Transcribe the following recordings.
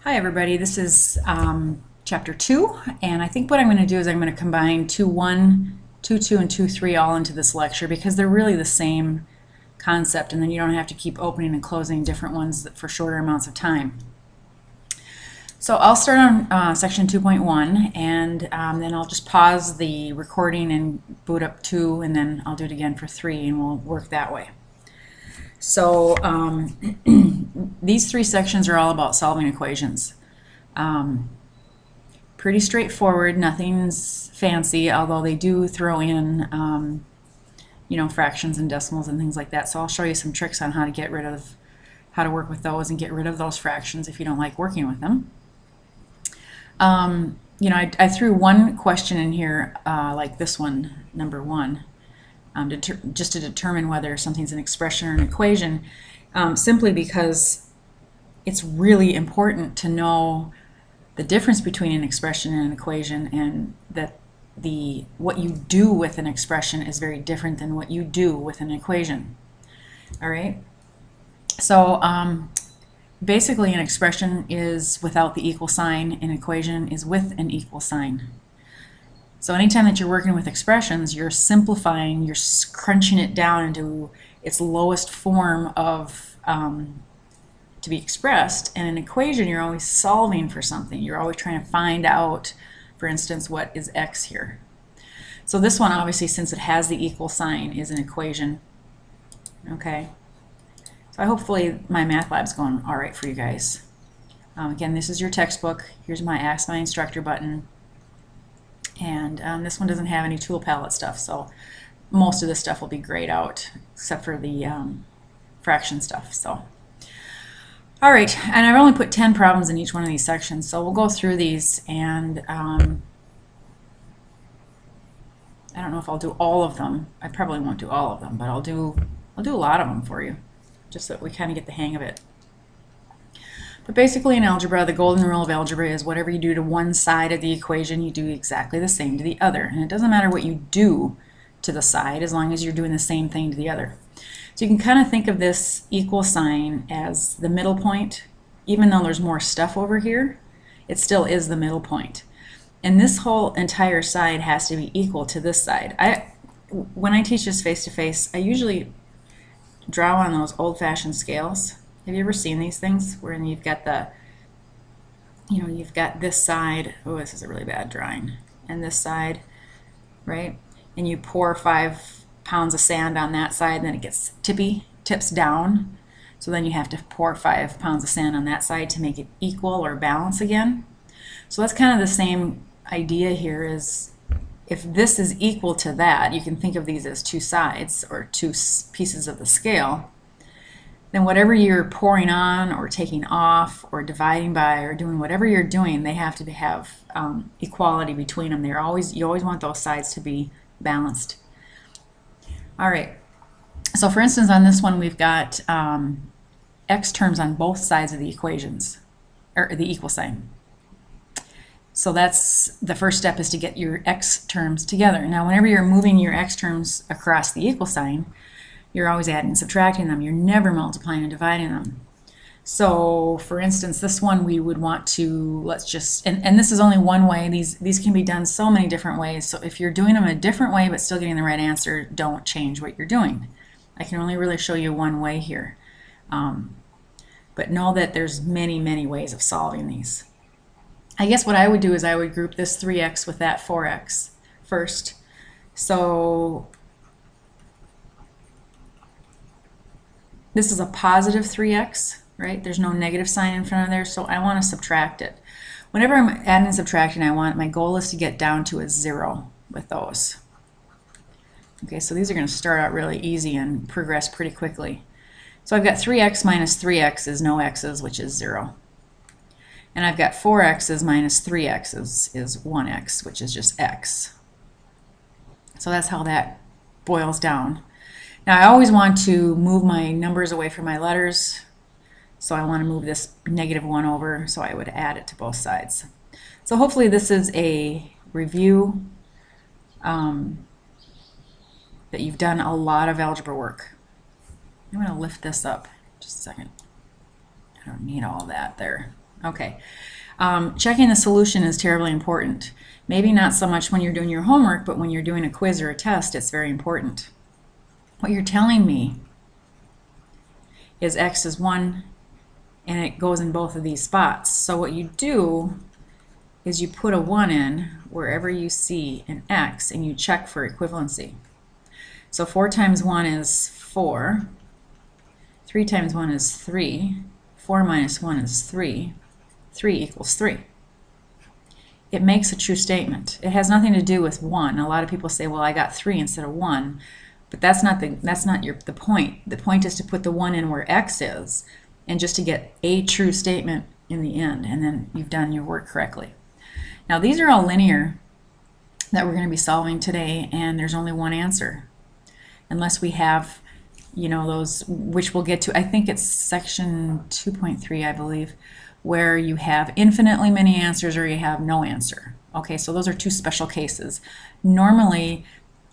Hi everybody, this is chapter 2, and I think what I'm going to do is I'm going to combine 2.1, 2.2, and 2.3 all into this lecture because they're really the same concept, and then you don't have to keep opening and closing different ones for shorter amounts of time. So I'll start on section 2.1, and then I'll just pause the recording and boot up 2, and then I'll do it again for 3, and we'll work that way. So these three sections are all about solving equations. Pretty straightforward, nothing's fancy, although they do throw in fractions and decimals and things like that. So I'll show you some tricks on how to work with those and get rid of those fractions if you don't like working with them. I threw one question in here like this one, number 1. Just to determine whether something's an expression or an equation, simply because it's really important to know the difference between an expression and an equation, and that what you do with an expression is very different than what you do with an equation. All right? So basically an expression is without the equal sign, an equation is with an equal sign. So anytime that you're working with expressions, you're simplifying, you're crunching it down into its lowest form of to be expressed. And an equation, you're always solving for something. You're always trying to find out, for instance, what is x here. So this one, obviously, since it has the equal sign, is an equation. Okay. So hopefully my math lab's going all right for you guys. Again, this is your textbook. Here's my Ask My Instructor button. And this one doesn't have any tool palette stuff, so most of this stuff will be grayed out, except for the fraction stuff. So, all right, and I've only put 10 problems in each one of these sections, so we'll go through these, and I don't know if I'll do all of them. I probably won't do all of them, but I'll do a lot of them for you, just so that we kind of get the hang of it. But basically in algebra, the golden rule of algebra is whatever you do to one side of the equation, you do exactly the same to the other. And it doesn't matter what you do to the side as long as you're doing the same thing to the other. So you can kind of think of this equal sign as the middle point. Even though there's more stuff over here, it still is the middle point. And this whole entire side has to be equal to this side. When I teach this face-to-face, I usually draw on those old-fashioned scales. Have you ever seen these things where you've got you've got this side, oh, this is a really bad drawing, and this side, right? And you pour 5 pounds of sand on that side, and then it gets tips down. So then you have to pour 5 pounds of sand on that side to make it equal or balance again. So that's kind of the same idea here. Is if this is equal to that, you can think of these as two sides or two pieces of the scale. Then whatever you're pouring on or taking off or dividing by or doing whatever you're doing, they have to have equality between them. You always want those sides to be balanced. All right. So for instance, on this one, we've got x terms on both sides of the equations, or the equal sign. So that's the first step, is to get your x terms together. Now, whenever you're moving your x terms across the equal sign, you're always adding and subtracting them. You're never multiplying and dividing them. So for instance, this one we would want to, let's just, and this is only one way. These can be done so many different ways. So if you're doing them a different way but still getting the right answer, don't change what you're doing. I can only really show you one way here. But know that there's many, many ways of solving these. I guess what I would do is I would group this 3x with that 4x first. So this is a positive 3x, right? There's no negative sign in front of there, so I want to subtract it. Whenever I'm adding and subtracting, my goal is to get down to a 0 with those. Okay, so these are going to start out really easy and progress pretty quickly. So I've got 3x minus 3x is no x's, which is 0. And I've got 4x's minus 3x's is 1x, which is just x. So that's how that boils down. Now I always want to move my numbers away from my letters, so I want to move this -1 over, so I would add it to both sides. So hopefully this is a review that you've done a lot of algebra work. I'm going to lift this up just a second. I don't need all that there. Okay. Checking the solution is terribly important. Maybe not so much when you're doing your homework, but when you're doing a quiz or a test, it's very important. What you're telling me is x is 1, and it goes in both of these spots. So what you do is you put a 1 in wherever you see an x, and you check for equivalency. So 4 times 1 is 4. 3 times 1 is 3. 4 minus 1 is 3. 3 equals 3. It makes a true statement. It has nothing to do with 1. A lot of people say, well, I got 3 instead of 1. But that's not the point. The point is to put the 1 in where x is, and just to get a true statement in the end, and then you've done your work correctly. Now these are all linear that we're going to be solving today, and there's only one answer. Unless we have, you know, those, which we'll get to, I think it's section 2.3, I believe, where you have infinitely many answers or you have no answer. Okay, so those are two special cases. Normally,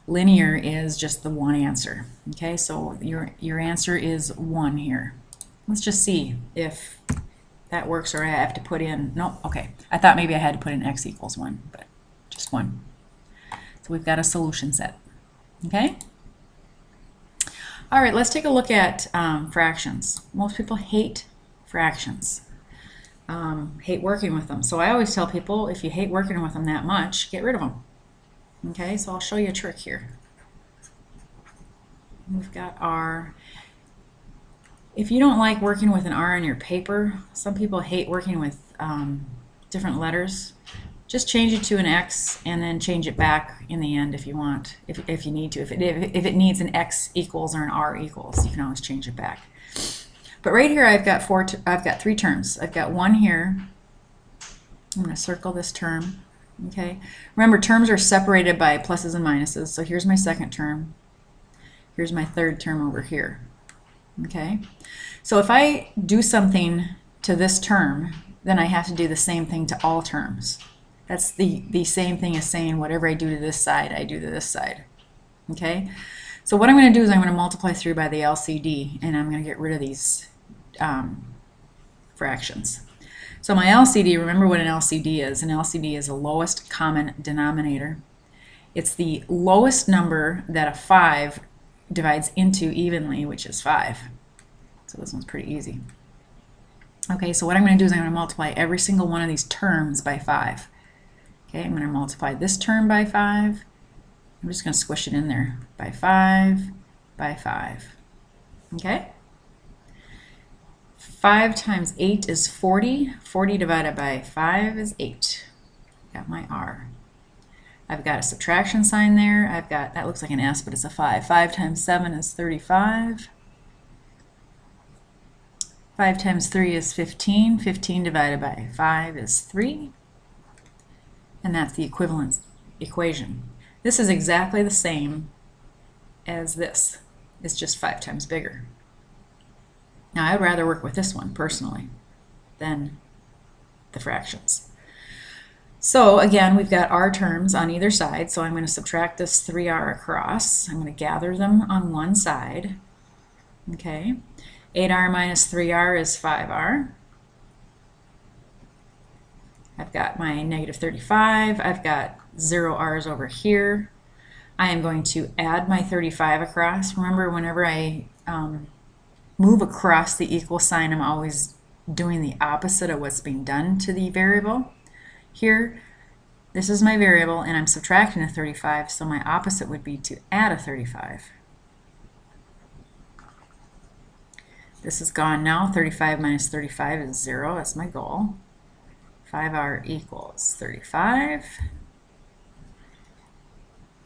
linear is just the one answer. Okay, so your answer is 1 here. Let's just see if that works, or I have to put in, no, okay. I thought maybe I had to put in x equals 1, but just 1. So we've got a solution set. Okay? All right, let's take a look at fractions. Most people hate fractions, hate working with them. So I always tell people, if you hate working with them that much, get rid of them. Okay, so I'll show you a trick here. We've got R. If you don't like working with an R on your paper, some people hate working with different letters, just change it to an X and then change it back in the end if you want, if you need to. If it needs an X equals or an R equals, you can always change it back. But right here I've got 3 terms. I've got 1 here. I'm going to circle this term. Okay. Remember, terms are separated by pluses and minuses. So here's my second term. Here's my third term over here. Okay. So if I do something to this term, then I have to do the same thing to all terms. That's the same thing as saying whatever I do to this side, I do to this side. Okay. So what I'm going to do is I'm going to multiply through by the LCD, and I'm going to get rid of these fractions. So my LCD, remember what an LCD is. An LCD is the lowest common denominator. It's the lowest number that a 5 divides into evenly, which is 5. So this one's pretty easy. Okay, so what I'm going to do is I'm going to multiply every single one of these terms by 5. Okay, I'm going to multiply this term by 5. I'm just going to squish it in there by 5, by 5. Okay? 5 times 8 is 40. 40 divided by 5 is 8. Got my R. I've got a subtraction sign there. I've got, that looks like an S, but it's a 5. 5 times 7 is 35. 5 times 3 is 15. 15 divided by 5 is 3. And that's the equivalence equation. This is exactly the same as this. It's just 5 times bigger. Now, I'd rather work with this one, personally, than the fractions. So, again, we've got R terms on either side, so I'm going to subtract this 3R across. I'm going to gather them on one side. Okay. 8R minus 3R is 5R. I've got my negative 35. I've got 0 R's over here. I am going to add my 35 across. Remember, whenever I move across the equal sign, I'm always doing the opposite of what's being done to the variable. Here, this is my variable, and I'm subtracting a 35, so my opposite would be to add a 35. This is gone now. 35 minus 35 is 0. That's my goal. 5R equals 35.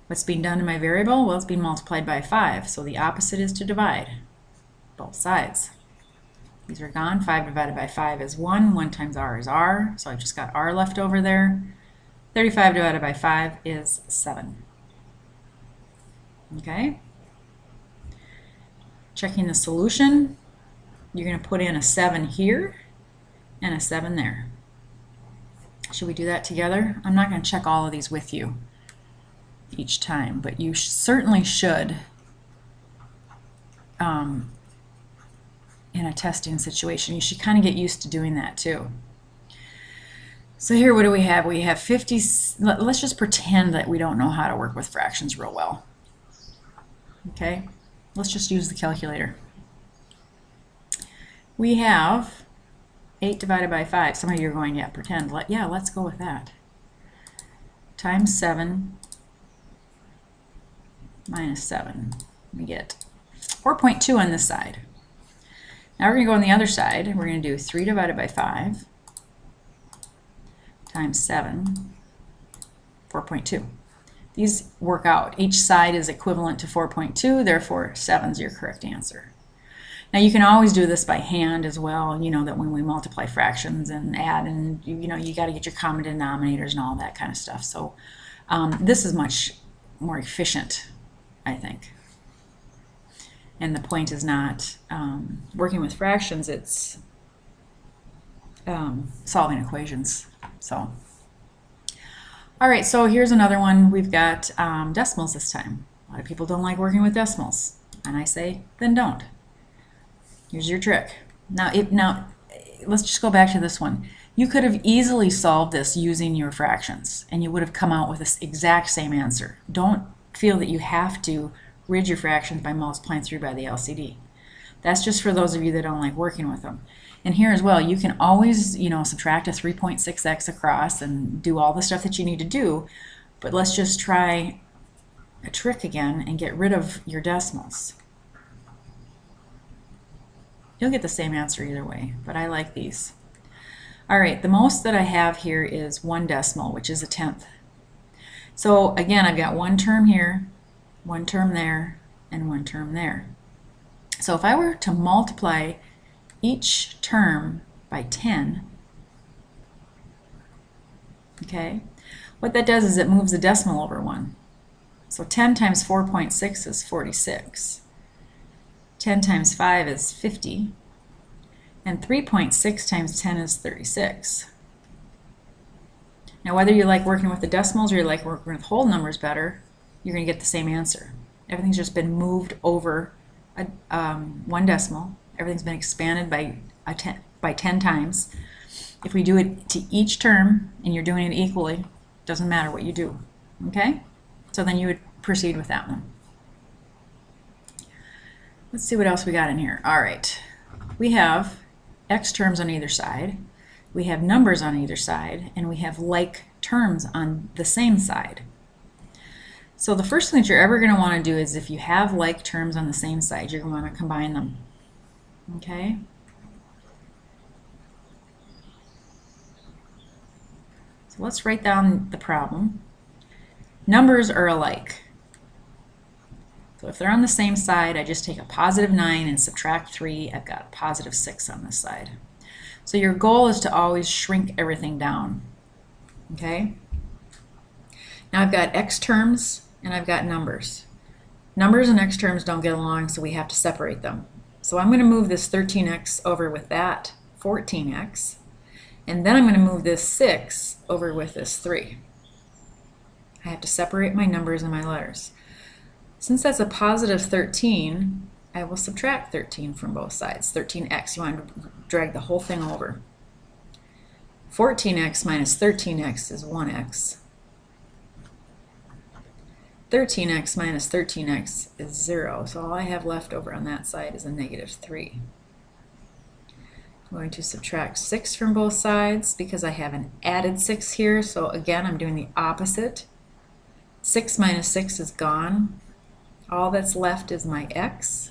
What's being done to my variable? Well, it's being multiplied by 5, so the opposite is to divide both sides. These are gone. 5 divided by 5 is 1. 1 times R is R, so I've just got R left over there. 35 divided by 5 is 7. Okay? Checking the solution, you're going to put in a 7 here and a 7 there. Should we do that together? I'm not going to check all of these with you each time, but you certainly should in a testing situation. You should kind of get used to doing that too. So here, what do we have? We have 50, let's just pretend that we don't know how to work with fractions real well. Okay, let's just use the calculator. We have 8 divided by 5. Some of you are going, yeah, pretend. Yeah, let's go with that. Times 7 minus 7. We get 4.2 on this side. Now we're going to go on the other side, and we're going to do 3 divided by 5 times 7, 4.2. These work out. Each side is equivalent to 4.2, therefore 7 is your correct answer. Now you can always do this by hand as well. You know that when we multiply fractions and add, and you know you got to get your common denominators and all that kind of stuff. So this is much more efficient, I think. And the point is not working with fractions, it's solving equations. So, all right, so here's another one. We've got decimals this time. A lot of people don't like working with decimals, and I say, then don't. Here's your trick. Now, let's just go back to this one. You could have easily solved this using your fractions, and you would have come out with this exact same answer. Don't feel that you have to rid your fractions by multiplying through by the LCD. That's just for those of you that don't like working with them. And here as well, you can always, you know, subtract a 3.6x across and do all the stuff that you need to do, but let's just try a trick again and get rid of your decimals. You'll get the same answer either way, but I like these. All right, the most that I have here is 1 decimal, which is a tenth. So again, I've got one term here, one term there, and one term there. So if I were to multiply each term by 10, okay, what that does is it moves the decimal over 1. So 10 times 4.6 is 46. 10 times 5 is 50. And 3.6 times 10 is 36. Now whether you like working with the decimals or you like working with whole numbers better, you're going to get the same answer. Everything's just been moved over one decimal. Everything's been expanded by 10 times. If we do it to each term and you're doing it equally, it doesn't matter what you do. Okay? So then you would proceed with that one. Let's see what else we got in here. All right. We have x terms on either side. We have numbers on either side, and we have like terms on the same side. So the first thing that you're ever going to want to do is if you have like terms on the same side, you're going to want to combine them. Okay? So let's write down the problem. Numbers are alike. So if they're on the same side, I just take a positive 9 and subtract 3. I've got a positive 6 on this side. So your goal is to always shrink everything down. Okay? Now I've got x terms and I've got numbers. Numbers and x terms don't get along, so we have to separate them. So I'm going to move this 13x over with that 14x, and then I'm going to move this 6 over with this 3. I have to separate my numbers and my letters. Since that's a positive 13, I will subtract 13 from both sides. 13x, you want to drag the whole thing over. 14x minus 13x is 1x. 13x minus 13x is 0, so all I have left over on that side is a negative 3. I'm going to subtract 6 from both sides because I have an added 6 here, so again I'm doing the opposite. 6 minus 6 is gone. All that's left is my x.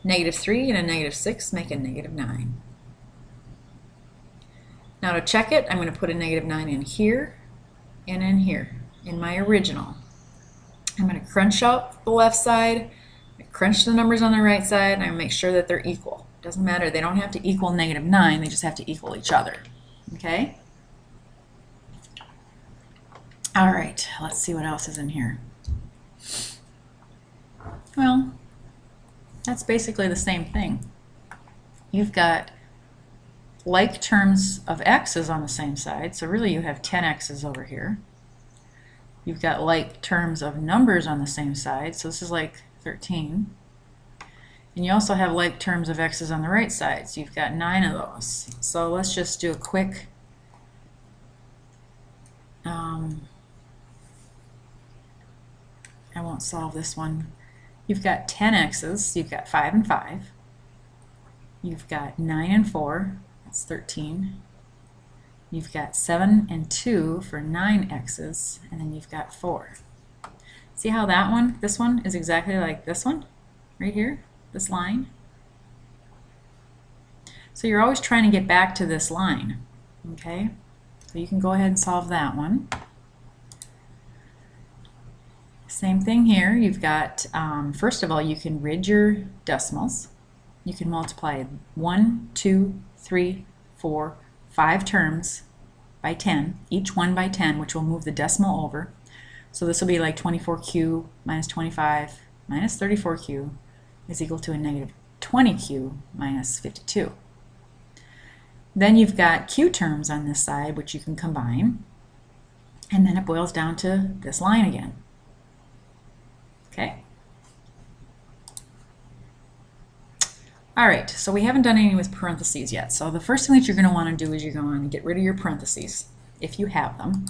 Negative 3 and a negative 6 make a negative 9. Now to check it, I'm going to put a negative 9 in here and in here, in my original. I'm going to crunch out the left side, crunch the numbers on the right side, and I make sure that they're equal. Doesn't matter, they don't have to equal negative 9, they just have to equal each other. Okay? All right, let's see what else is in here. Well, that's basically the same thing. You've got like terms of x's on the same side, so really you have 10 x's over here. You've got like terms of numbers on the same side, so this is like 13. And you also have like terms of x's on the right side, so you've got 9 of those. So let's just do a quick I won't solve this one. You've got 10 x's, you've got 5 and 5. You've got 9 and 4, that's 13. You've got 7 and 2 for 9 x's, and then you've got 4. See how that one, this one, is exactly like this one, right here, this line? So you're always trying to get back to this line, okay? So you can go ahead and solve that one. Same thing here. You've got, first of all, you can rid your decimals. You can multiply 1, 2, 3, 4, 5 terms by 10, each one by 10, which will move the decimal over. So this will be like 24q minus 25 minus 34q is equal to a negative 20q minus 52. Then you've got q terms on this side, which you can combine, and then it boils down to this line again. Okay. All right, so we haven't done any with parentheses yet. So the first thing that you're going to want to do is you're going to get rid of your parentheses, if you have them,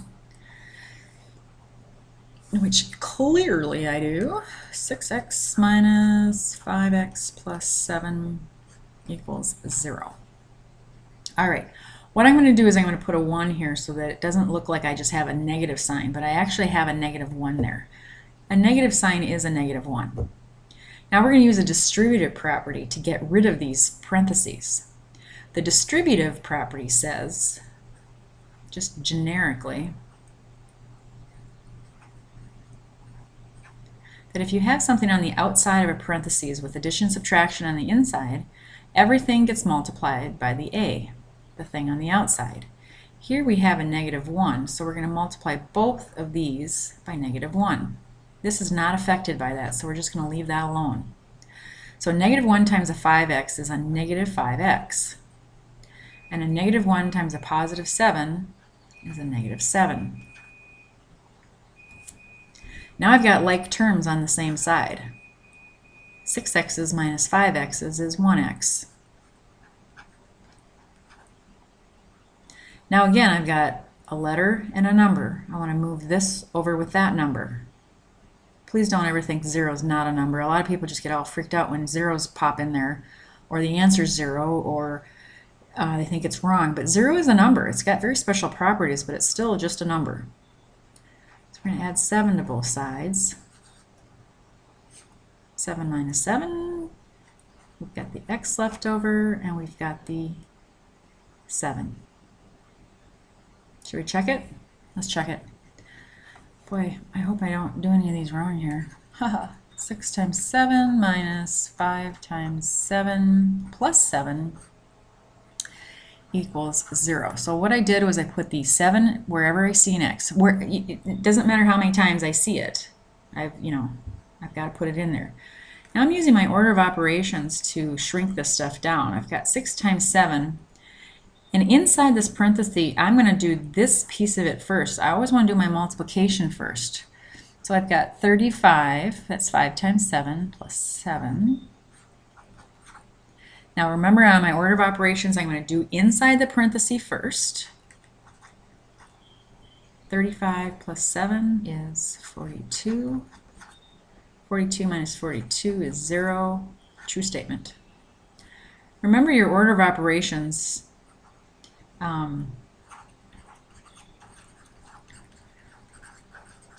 which clearly I do. 6x minus 5x plus 7 equals 0. All right, what I'm going to do is I'm going to put a 1 here so that it doesn't look like I just have a negative sign, but I actually have a negative 1 there. A negative sign is a negative 1. Now we're going to use a distributive property to get rid of these parentheses. The distributive property says, just generically, that if you have something on the outside of a parentheses with addition and subtraction on the inside, everything gets multiplied by the a, the thing on the outside. Here we have a negative 1, so we're going to multiply both of these by negative 1. This is not affected by that, so we're just going to leave that alone. So negative 1 times a 5x is a negative 5x. And a negative 1 times a positive 7 is a negative 7. Now I've got like terms on the same side. 6x's minus 5x's is 1x. Now again, I've got a letter and a number. I want to move this over with that number. Please don't ever think 0 is not a number. A lot of people just get all freaked out when zeros pop in there, or the answer is 0, or they think it's wrong. But 0 is a number. It's got very special properties, but it's still just a number. So we're going to add 7 to both sides. 7 minus 7. We've got the x left over, and we've got the 7. Should we check it? Let's check it. Boy, I hope I don't do any of these wrong here. Haha. 6 times 7 minus 5 times 7 plus 7 equals 0. So what I did was I put the 7 wherever I see an x. It doesn't matter how many times I see it. I've got to put it in there. Now I'm using my order of operations to shrink this stuff down. I've got 6 times 7. And inside this parenthesis, I'm going to do this piece of it first. I always want to do my multiplication first. So I've got 35, that's 5 times 7 plus 7. Now remember, on my order of operations, I'm going to do inside the parenthesis first. 35 plus 7 is 42. 42 minus 42 is 0. True statement. Remember your order of operations.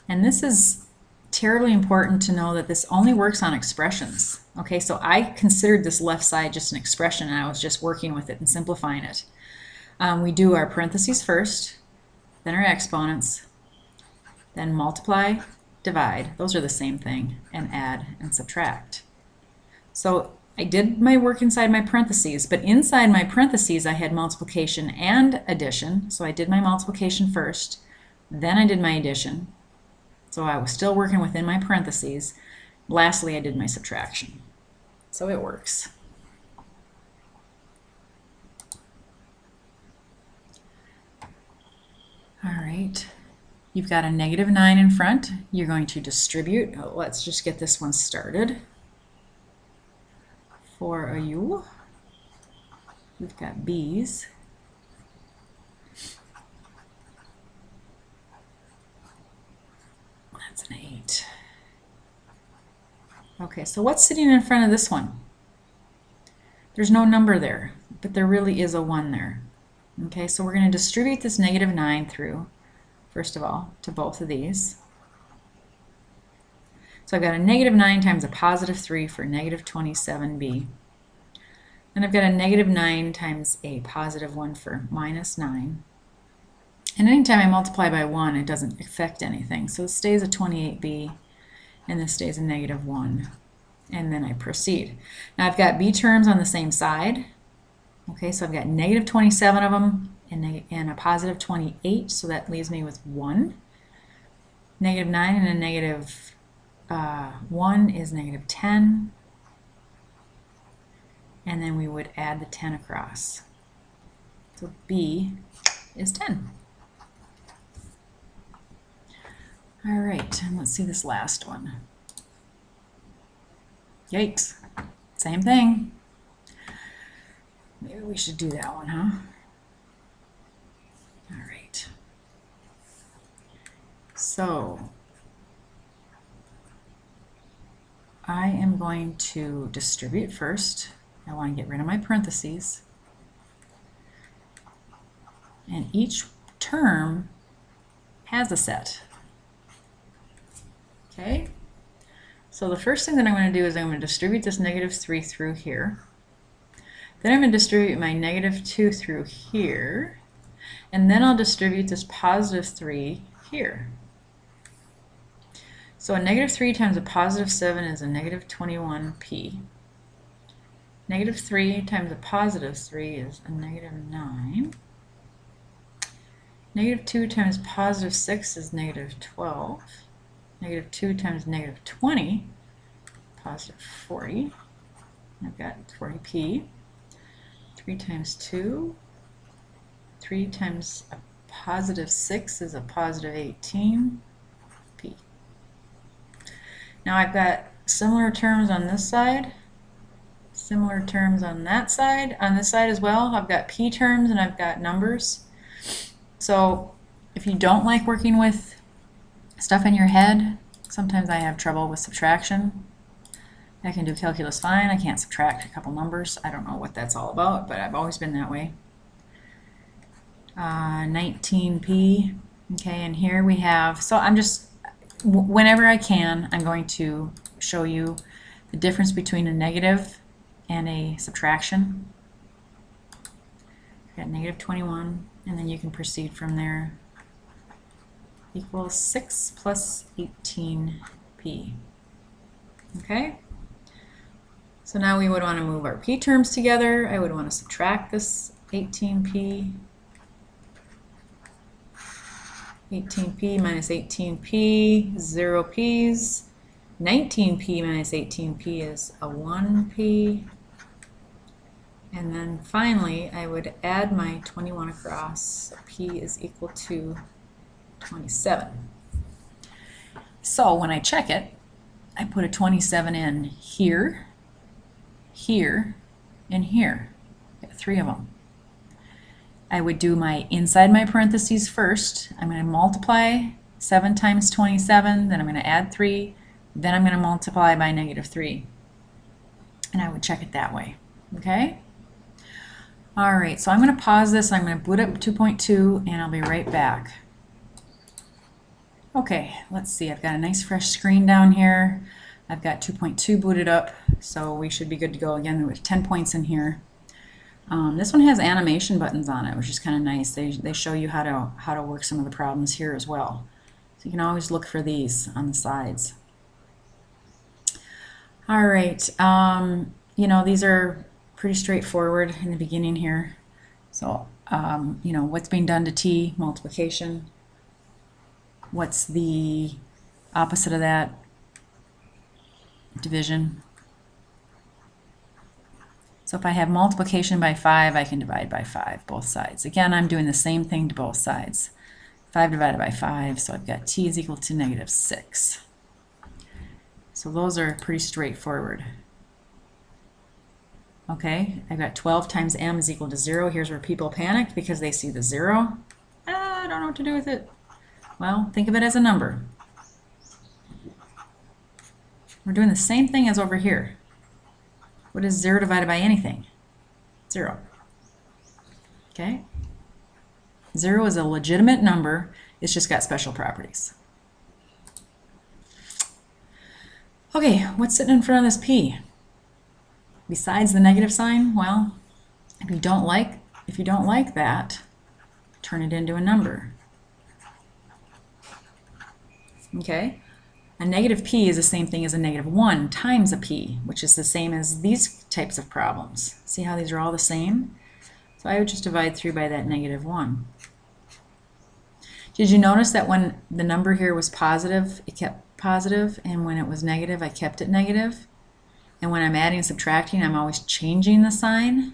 And this is terribly important to know that this only works on expressions. Okay, so I considered this left side just an expression, and I was just working with it and simplifying it. We do our parentheses first, then our exponents, then multiply, divide, those are the same thing, and add and subtract. So I did my work inside my parentheses, but inside my parentheses I had multiplication and addition. So I did my multiplication first, then I did my addition. So I was still working within my parentheses. Lastly, I did my subtraction. So it works. All right, you've got a negative 9 in front. You're going to distribute. Let's just get this one started. For a U, we've got B's. Okay, so what's sitting in front of this one? There's no number there, but there really is a 1 there. Okay, so we're going to distribute this negative 9 through, first of all, to both of these. So I've got a negative 9 times a positive 3 for negative 27b. And I've got a negative 9 times a positive 1 for minus 9. And anytime I multiply by 1, it doesn't affect anything. So it stays a 28b, and this stays a negative 1. And then I proceed. Now I've got b terms on the same side. Okay, so I've got negative 27 of them and a positive 28, so that leaves me with 1. Negative 9 and a negative 1 is negative 10. And then we would add the 10 across. So b is 10. All right, and let's see this last one. Yikes, same thing. Maybe we should do that one, huh? All right. So I am going to distribute first. I want to get rid of my parentheses. And each term has a set. Okay? So the first thing that I'm going to do is I'm going to distribute this negative 3 through here. Then I'm going to distribute my negative 2 through here. And then I'll distribute this positive 3 here. So a negative 3 times a positive 7 is a negative 21p. Negative 3 times a positive 3 is a negative 9. Negative 2 times positive 6 is negative 12. Negative 2 times negative 20, positive 40. I've got 40p. 3 times 2. 3 times a positive 6 is a positive 18p. Now I've got similar terms on this side, similar terms on that side. On this side as well, I've got p terms and I've got numbers. So if you don't like working with stuff in your head, sometimes I have trouble with subtraction. I can do calculus fine. I can't subtract a couple numbers. I don't know what that's all about, but I've always been that way. 19p. Okay, and here we have, so I'm just, whenever I can, I'm going to show you the difference between a negative and a subtraction. I've got negative 21, and then you can proceed from there. Equals 6 plus 18p. Okay? So now we would want to move our p terms together. I would want to subtract this 18p. 18p minus 18p, 0 p's. 19p minus 18p is a 1p. And then finally, I would add my 21 across. So p is equal to 27. So when I check it, I put a 27 in here, here, and here. Got 3 of them. I would do my inside my parentheses first. I'm going to multiply 7 times 27, then I'm going to add 3, then I'm going to multiply by negative 3. And I would check it that way. Okay? All right, so I'm going to pause this. I'm going to boot up 2.2, and I'll be right back. Okay, let's see. I've got a nice fresh screen down here. I've got 2.2 booted up, so we should be good to go again with 10 points in here. This one has animation buttons on it, which is kind of nice. They show you how to work some of the problems here as well. So you can always look for these on the sides. All right, you know, these are pretty straightforward in the beginning here. So, you know, what's being done to t, multiplication. What's the opposite of that? Division. So if I have multiplication by 5, I can divide by 5, both sides. Again, I'm doing the same thing to both sides. 5 divided by 5, so I've got t is equal to negative 6. So those are pretty straightforward. Okay, I've got 12 times m is equal to 0. Here's where people panicked because they see the 0. I don't know what to do with it. Well, think of it as a number. We're doing the same thing as over here. What is 0 divided by anything? 0. Okay? 0 is a legitimate number. It's just got special properties. Okay, what's sitting in front of this p? Besides the negative sign, well, if you don't like that, turn it into a number. Okay? A negative p is the same thing as a negative 1 times a p, which is the same as these types of problems. See how these are all the same? So I would just divide through by that negative 1. Did you notice that when the number here was positive, it kept positive, and when it was negative, I kept it negative? And when I'm adding and subtracting, I'm always changing the sign.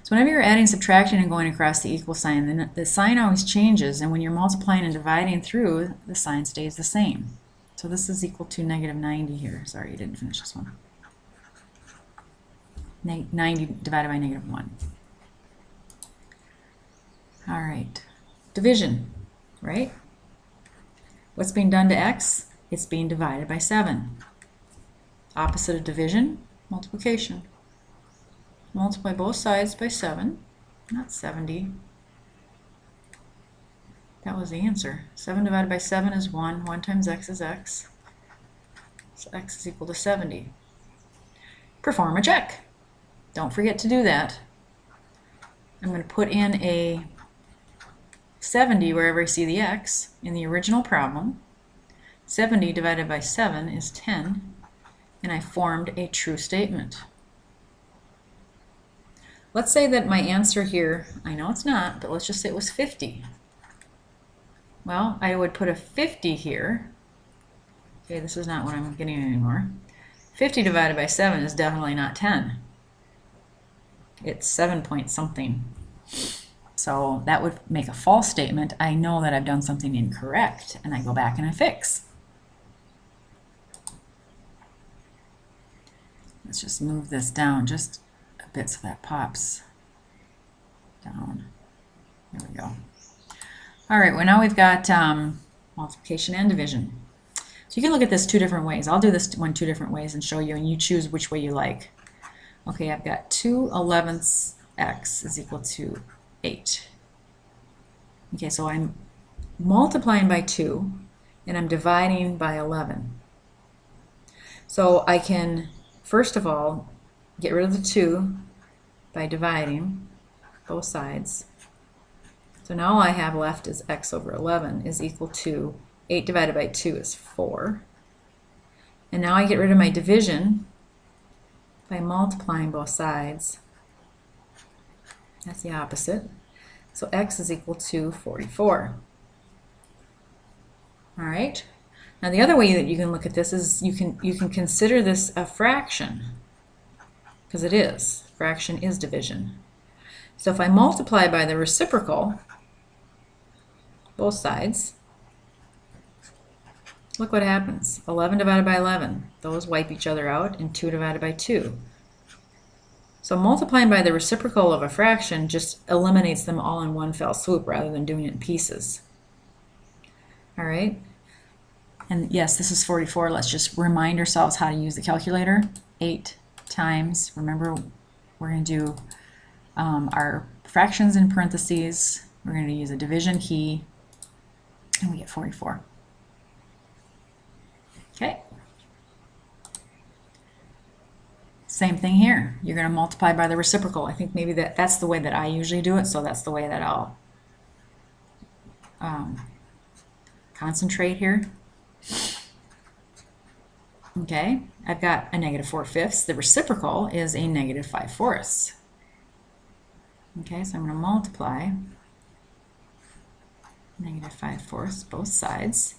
So whenever you're adding, subtracting, and going across the equal sign, then the sign always changes, and when you're multiplying and dividing through, the sign stays the same. So this is equal to negative 90 here. Sorry, you didn't finish this one. 90 divided by negative 1. All right. Division, right? What's being done to x? It's being divided by 7. Opposite of division, multiplication. Multiply both sides by 7, not 70. That was the answer. 7 divided by 7 is 1. 1 times x is x. So x is equal to 70. Perform a check. Don't forget to do that. I'm going to put in a 70 wherever I see the x in the original problem. 70 divided by 7 is 10, and I formed a true statement. Let's say that my answer here, I know it's not, but let's just say it was 50. Well, I would put a 50 here. Okay, this is not what I'm getting anymore. 50 divided by 7 is definitely not 10. It's 7 point something. So that would make a false statement. I know that I've done something incorrect, and I go back and I fix. Let's just move this down just a bit so that pops down. There we go. All right, well now we've got multiplication and division. So you can look at this two different ways. I'll do this one two different ways and show you, and you choose which way you like. Okay, I've got 2/11 x is equal to 8. Okay, so I'm multiplying by 2, and I'm dividing by 11. So I can, first of all, get rid of the 2 by dividing both sides. So now all I have left is x over 11 is equal to 8 divided by 2 is 4. And now I get rid of my division by multiplying both sides. That's the opposite. So x is equal to 44. All right. Now the other way that you can look at this is you can consider this a fraction, because it is. Fraction is division. So if I multiply by the reciprocal, both sides, look what happens. 11 divided by 11. Those wipe each other out, and 2 divided by 2. So multiplying by the reciprocal of a fraction just eliminates them all in one fell swoop rather than doing it in pieces. All right? And yes, this is 44. Let's just remind ourselves how to use the calculator. 8 times, remember, we're going to do our fractions in parentheses. We're going to use a division key, and we get 44. Okay. Same thing here. You're going to multiply by the reciprocal. I think maybe that's the way that I usually do it, so that's the way that I'll concentrate here. Okay, I've got a negative 4/5. The reciprocal is a negative 5/4. Okay, so I'm going to multiply negative 5/4 both sides.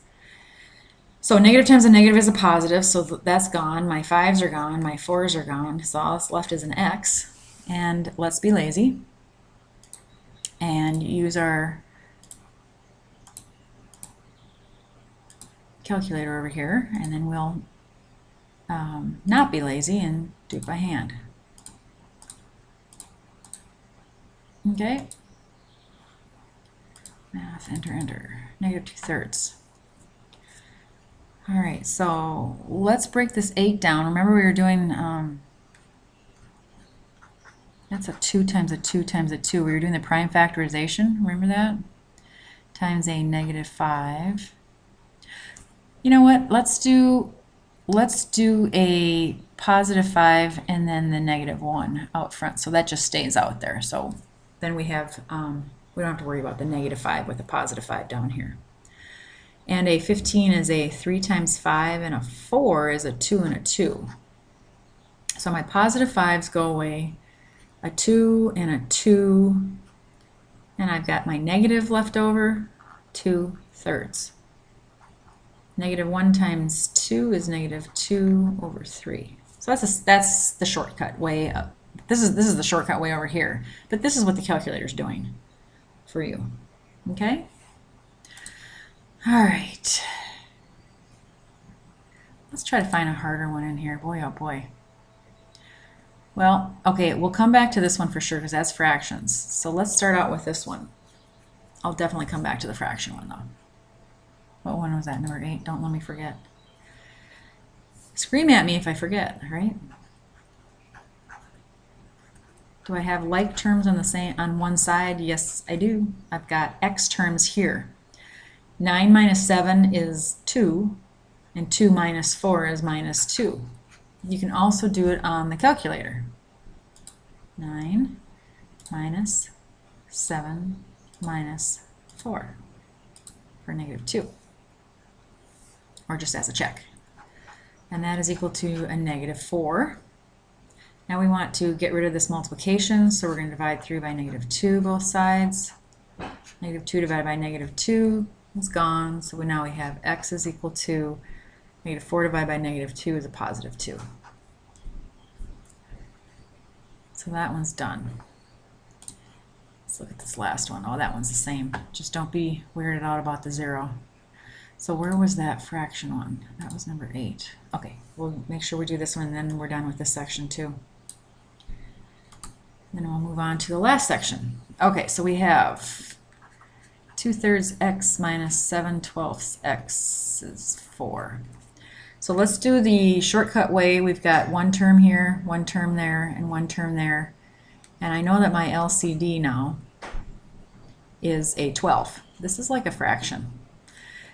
So negative times a negative is a positive, so that's gone. My 5s are gone, my 4s are gone, so all that's left is an x. And let's be lazy and use our calculator over here, and then we'll not be lazy and do it by hand. Okay. Math, enter, enter. Negative 2/3. All right, so let's break this 8 down. Remember we were doing, that's a 2 times a 2 times a 2. We were doing the prime factorization, remember that? Times a negative 5. You know what, let's do a positive 5 and then the negative 1 out front, so that just stays out there. So then we have, we don't have to worry about the negative 5 with the positive 5 down here. And a 15 is a 3 times 5, and a 4 is a 2 and a 2. So my positive 5s go away, a 2 and a 2, and I've got my negative left over, 2/3. Negative 1 times 2 is negative 2 over 3. So that's the shortcut way up. This is the shortcut way over here, but this is what the calculator is doing for you. Okay? All right. Let's try to find a harder one in here. Boy, oh boy. Well, okay, we'll come back to this one for sure because that's fractions. So let's start out with this one. I'll definitely come back to the fraction one though. What one was that? Number 8. Don't let me forget. Scream at me if I forget, right? Do I have like terms on the same on one side? Yes, I do. I've got x terms here. 9 minus 7 is 2, and 2 minus 4 is minus 2. You can also do it on the calculator. 9 minus 7 minus 4 for negative 2. Or just as a check. And that is equal to a negative 4. Now we want to get rid of this multiplication, so we're going to divide through by negative 2 both sides. Negative 2 divided by negative 2 is gone, so now we have x is equal to negative 4 divided by negative 2 is a positive 2. So that one's done. Let's look at this last one. Oh, that one's the same. Just don't be weirded out about the 0. So where was that fraction one? That was number 8. Okay, we'll make sure we do this one and then we're done with this section too. Then we'll move on to the last section. Okay, so we have 2/3 x minus 7/12 x is 4. So let's do the shortcut way. We've got one term here, one term there, and one term there. And I know that my LCD now is a 12. This is like a fraction.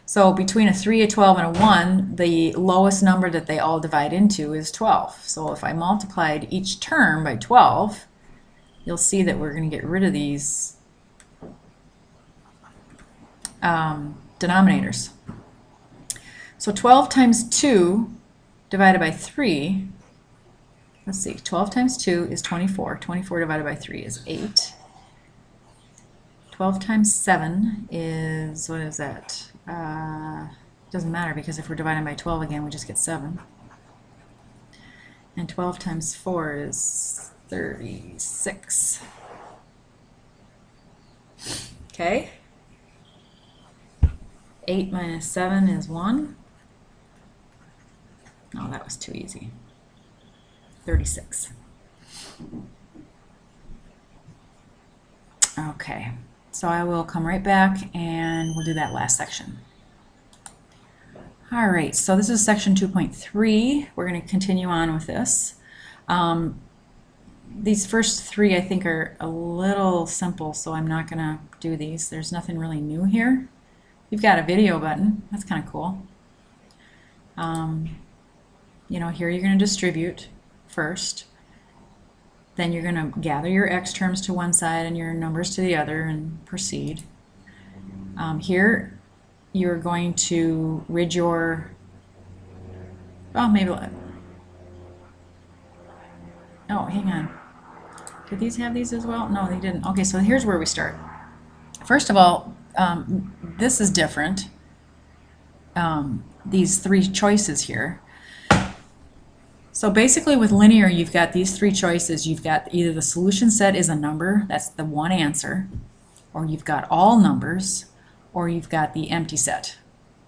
So between a 3, a 12, and a 1, the lowest number that they all divide into is 12. So if I multiplied each term by 12, you'll see that we're going to get rid of these denominators. So 12 times 2 divided by 3, let's see, 12 times 2 is 24. 24 divided by 3 is 8. 12 times 7 is, what is that? Doesn't matter because if we're dividing by 12 again, we just get 7. And 12 times 4 is 36. Okay. 8 minus 7 is 1. Oh, that was too easy. 36. Okay, so I will come right back and we'll do that last section. All right, so this is section 2.3. We're going to continue on with this. These first 3 I think are a little simple, so I'm not going to do these. There's nothing really new here. You've got a video button. That's kind of cool. You know, here you're going to distribute first. Then you're going to gather your x terms to one side and your numbers to the other and proceed. Here you're going to rid your, oh, maybe, oh, hang on. Did these have these as well? No, they didn't. Okay, so here's where we start. First of all, this is different. These 3 choices here. So basically with linear, you've got these 3 choices. You've got either the solution set is a number, that's the one answer, or you've got all numbers, or you've got the empty set,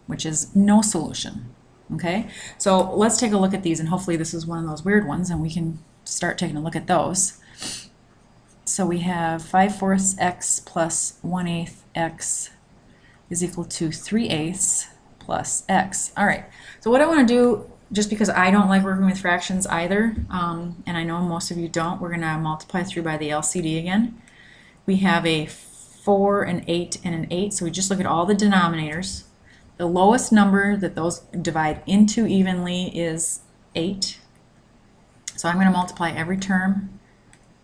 which is no solution. Okay, so let's take a look at these, and hopefully this is one of those weird ones and we can start taking a look at those. So we have 5/4 x plus 1/8 x is equal to 3/8 plus x. All right, so what I want to do, just because I don't like working with fractions either, and I know most of you don't, we're going to multiply through by the LCD again. We have a 4, an 8, and an 8, so we just look at all the denominators. The lowest number that those divide into evenly is 8. So I'm going to multiply every term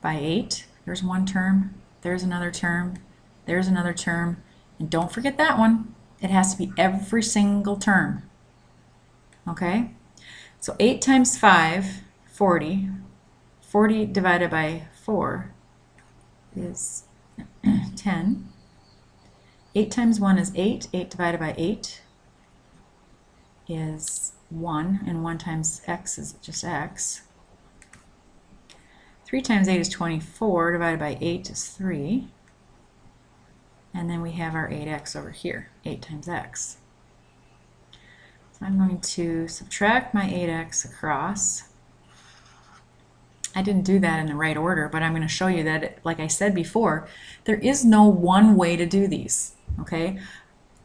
by 8. There's one term, there's another term, there's another term, and don't forget that one. It has to be every single term. Okay? So 8 times 5, 40. 40 divided by 4 is 10. 8 times 1 is 8. 8 divided by 8 is 1, and 1 times x is just x. 3 times 8 is 24, divided by 8 is 3. And then we have our 8x over here, 8 times x. So I'm going to subtract my 8x across. I didn't do that in the right order, but I'm going to show you that, like I said before, there is no one way to do these, okay?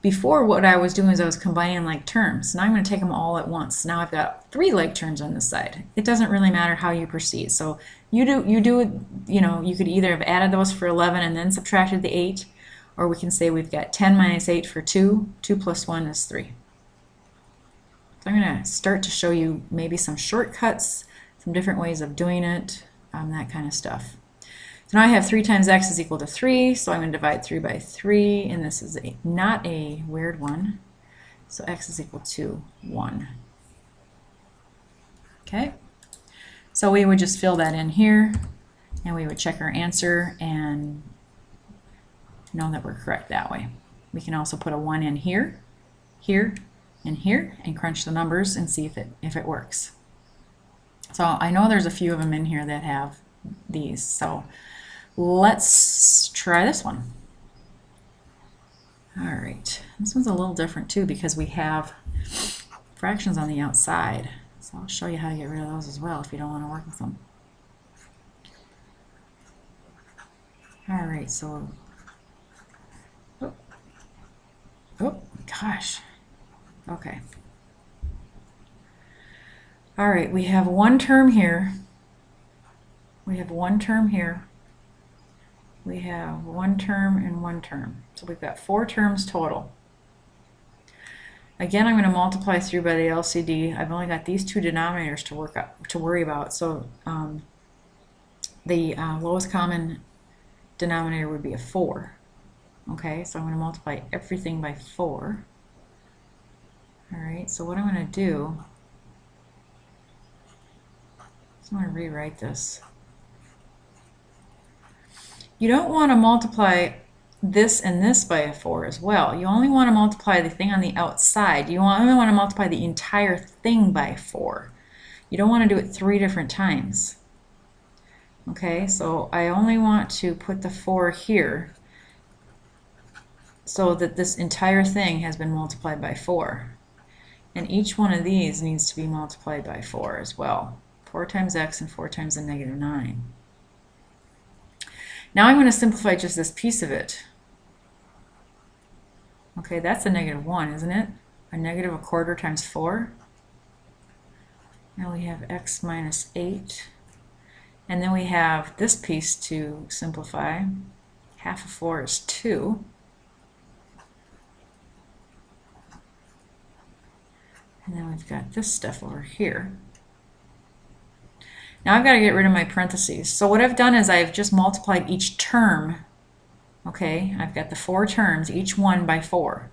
Before, what I was doing is I was combining like terms. Now I'm going to take them all at once. Now I've got 3 like terms on this side. It doesn't really matter how you proceed. So you could either have added those for 11 and then subtracted the 8, or we can say we've got 10 minus 8 for 2. 2 plus 1 is 3. So I'm going to start to show you maybe some shortcuts, some different ways of doing it, that kind of stuff. So now I have 3 times x is equal to 3, so I'm going to divide 3 by 3, and this is not a weird one. So x is equal to 1. Okay, so we would just fill that in here, and we would check our answer and know that we're correct that way. We can also put a 1 in here, here, and here, and crunch the numbers and see if it works. So I know there's a few of them in here that have these, so let's try this one. All right, this one's a little different too because we have fractions on the outside. So I'll show you how to get rid of those as well if you don't want to work with them. All right, so, oh gosh, okay. All right, we have one term here. We have one term here. We have one term and one term. So we've got 4 terms total. Again, I'm going to multiply through by the LCD. I've only got these 2 denominators to worry about. So the lowest common denominator would be a 4. Okay, so I'm going to multiply everything by 4. All right, so what I'm going to do is I'm going to rewrite this. You don't want to multiply this and this by a 4 as well. You only want to multiply the thing on the outside. You only want to multiply the entire thing by 4. You don't want to do it 3 different times. Okay, so I only want to put the 4 here so that this entire thing has been multiplied by 4. And each one of these needs to be multiplied by 4 as well. 4 times x and 4 times a negative 9. Now I'm going to simplify just this piece of it. Okay, that's a negative 1, isn't it? A negative 1/4 times 4. Now we have x minus 8. And then we have this piece to simplify. Half of 4 is 2. And then we've got this stuff over here. Now I've got to get rid of my parentheses. So what I've done is I've just multiplied each term. Okay, I've got the 4 terms, each one by 4.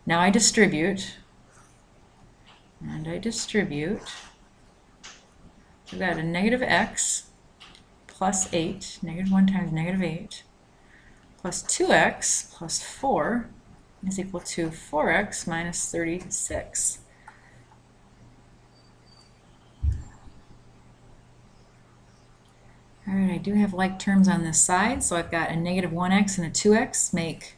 Now I distribute, and I distribute. So I've got a negative x plus 8, negative 1 times negative 8, plus 2x plus 4 is equal to 4x minus 36. All right, I do have like terms on this side, so I've got a negative 1x and a 2x make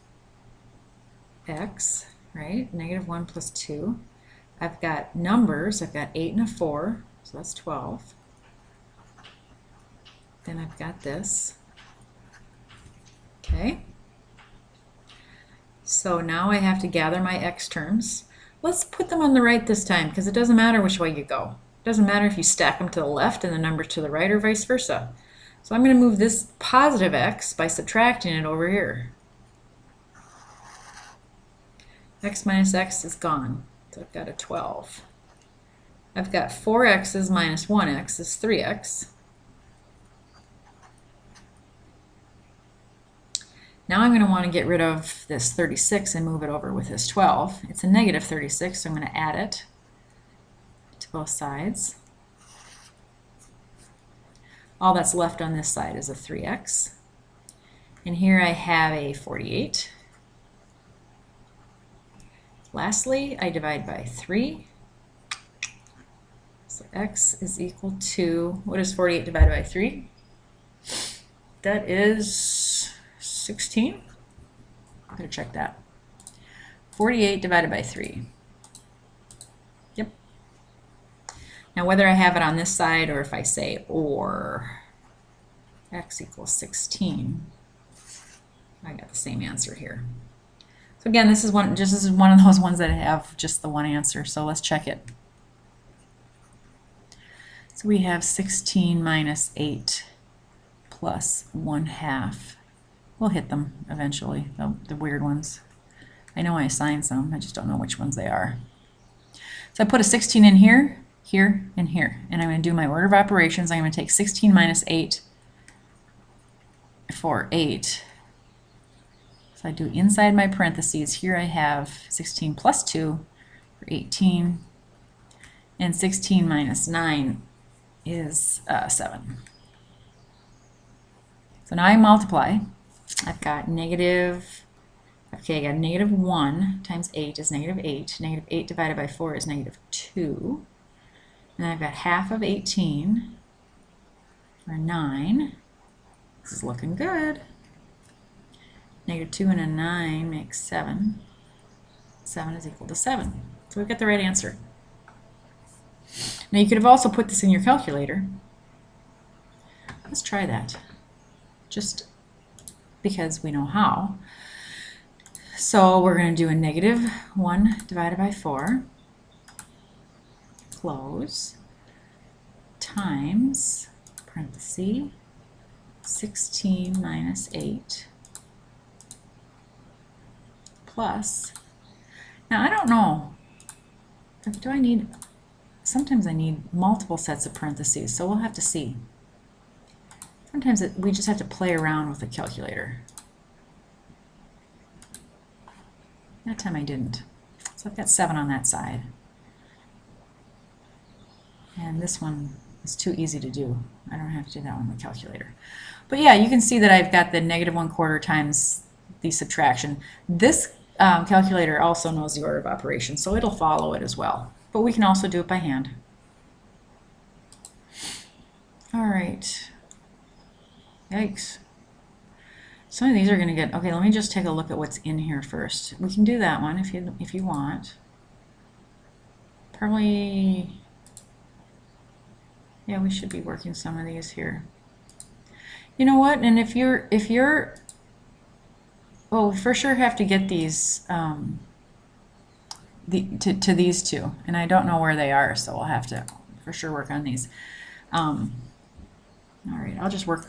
x, right? Negative 1 plus 2. I've got numbers, I've got 8 and a 4, so that's 12. Then I've got this. Okay. So now I have to gather my x terms. Let's put them on the right this time because it doesn't matter which way you go. It doesn't matter if you stack them to the left and the numbers to the right or vice versa. So I'm going to move this positive x by subtracting it over here. X minus x is gone. So I've got a 12. I've got 4x's minus 1x is 3x. Now I'm going to want to get rid of this 36 and move it over with this 12. It's a negative 36, so I'm going to add it to both sides. All that's left on this side is a 3x. And here I have a 48. Lastly, I divide by 3. So x is equal to, what is 48 divided by 3? That is 16. I'm going to check that. 48 divided by 3. Yep. Now whether I have it on this side or if I say or x equals 16, I got the same answer here. So again, this is one of those ones that have just the one answer. So let's check it. So we have 16 minus 8 plus 1/2. We'll hit them eventually, the weird ones. I know I assigned some, I just don't know which ones they are. So I put a 16 in here, here, and here. And I'm going to do my order of operations. I'm going to take 16 minus 8 for 8. So I do inside my parentheses. Here I have 16 plus 2 for 18. And 16 minus 9 is 7. So now I multiply. I've got negative, okay, I got negative 1 times 8 is negative 8. Negative 8 divided by 4 is negative 2. And then I've got half of 18, or 9. This is looking good. Negative 2 and a 9 makes 7. 7 is equal to 7. So we've got the right answer. Now you could have also put this in your calculator. Let's try that. Just because we know how. So we're going to do a negative 1 divided by 4, close, times, parenthesis, 16 minus 8, plus, now I don't know, do I need, sometimes I need multiple sets of parentheses, so we'll have to see. Sometimes we just have to play around with the calculator. That time I didn't. So I've got 7 on that side. And this one is too easy to do. I don't have to do that one with the calculator. But yeah, you can see that I've got the negative 1/4 times the subtraction. This calculator also knows the order of operations, so it'll follow it as well. But we can also do it by hand. All right. Yikes. Some of these are going to get, okay, let me just take a look at what's in here first. We can do that one if you want. Probably, yeah, we should be working some of these here. You know what, and if you're, well, we for sure have to get these, to these two, and I don't know where they are, so we'll have to for sure work on these. All right, I'll just work.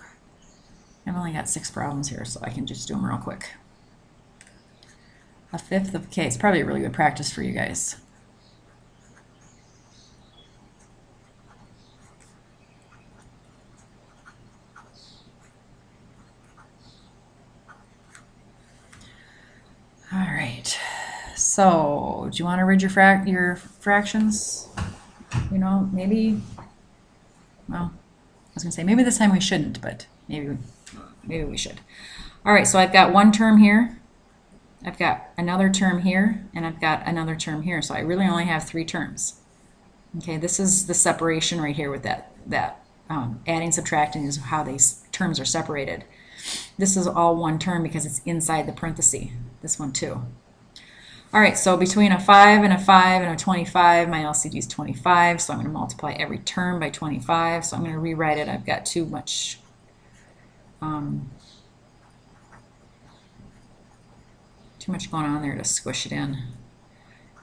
I've only got 6 problems here, so I can just do them real quick. A fifth of, okay, it's probably a really good practice for you guys. All right, so do you want to read your fractions? You know, maybe, well, I was going to say maybe this time we shouldn't, but maybe we should. All right, so I've got one term here, I've got another term here, and I've got another term here. So I really only have 3 terms. Okay, this is the separation right here with that adding, subtracting is how these terms are separated. This is all one term because it's inside the parenthesis. This one too. All right, so between a 5 and a 5 and a 25, my LCD is 25, so I'm going to multiply every term by 25. So I'm going to rewrite it. I've got too much going on there to squish it in.